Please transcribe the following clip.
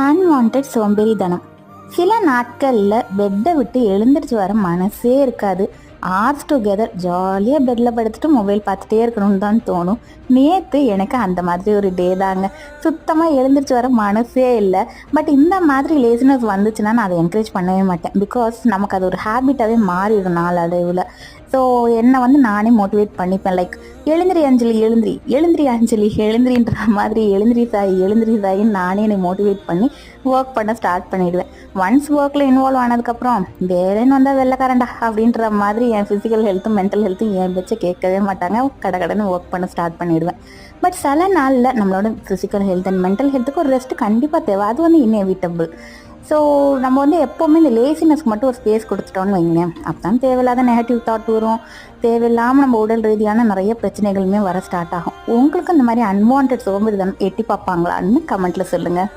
Unwanted சோம்பேறித்தனம். சில நாட்களில் பெட்டை விட்டு எழுந்திரிச்சு வர மனசே இருக்காது. ஆர்ஸ் டுகெதர் ஜாலியாக பெட்டில் படுத்துட்டு மொபைல் பார்த்துட்டே இருக்கணும்னு தான் தோணும். நேற்று எனக்கு அந்த மாதிரி ஒரு டே தாங்க. சுத்தமாக எழுந்திரிச்சு வர மனசே இல்லை. பட் இந்த மாதிரி லேசினஸ் வந்துச்சுன்னா நான் அதை என்கரேஜ் பண்ணவே மாட்டேன். பிகாஸ் நமக்கு அது ஒரு ஹேபிட்டாகவே மாறிடும் நாளடைவில். ஸோ என்னை நானே மோட்டிவேட் பண்ணிப்பேன். லைக் எழுந்திரி அஞ்சலி, எழுந்திரி எழுந்திரி அஞ்சலி, எழுந்திரின்ற மாதிரி எழுந்திரி சாயின்னு நானே என்னை மோட்டிவேட் பண்ணி ஒர்க் பண்ண ஸ்டார்ட் பண்ணிவிடுவேன். ஒன்ஸ் ஒர்க்கில் இன்வால்வ் ஆனதுக்கப்புறம் வேலைன்னு வந்தால் வெள்ளைக்காரண்டா அப்படின்ற மாதிரி என் ஃபிசிக்கல் ஹெல்த்தும் மென்டல் ஹெல்த்தும் என் வச்சு கேட்கவே மாட்டாங்க. கடன்னு ஒர்க் பண்ண ஸ்டார்ட் பண்ணிவிடுவேன். பட் சில நாளில் நம்மளோட ஃபிசிக்கல் ஹெல்த் அண்ட் மென்டல் ஹெல்த்துக்கு ஒரு ரெஸ்ட் கண்டிப்பாக தேவை. அது இன்எவிட்டபிள். ஸோ நம்ம எப்போவுமே இந்த லேசினஸ்க்கு மட்டும் ஒரு ஸ்பேஸ் கொடுத்துட்டோன்னு வைங்களேன், அப்போ தான் தேவையில்லாத நெகட்டிவ் தாட் வரும். தேவையில்லாமல் நம்ம உடல் ரீதியான நிறைய பிரச்சனைகளுமே வர ஸ்டார்ட் ஆகும். உங்களுக்கு இந்த மாதிரி அன்வான்ட் சோம்பேறித்தனம் எட்டி பார்ப்பாங்களான்னு கமெண்ட்டில் சொல்லுங்கள்.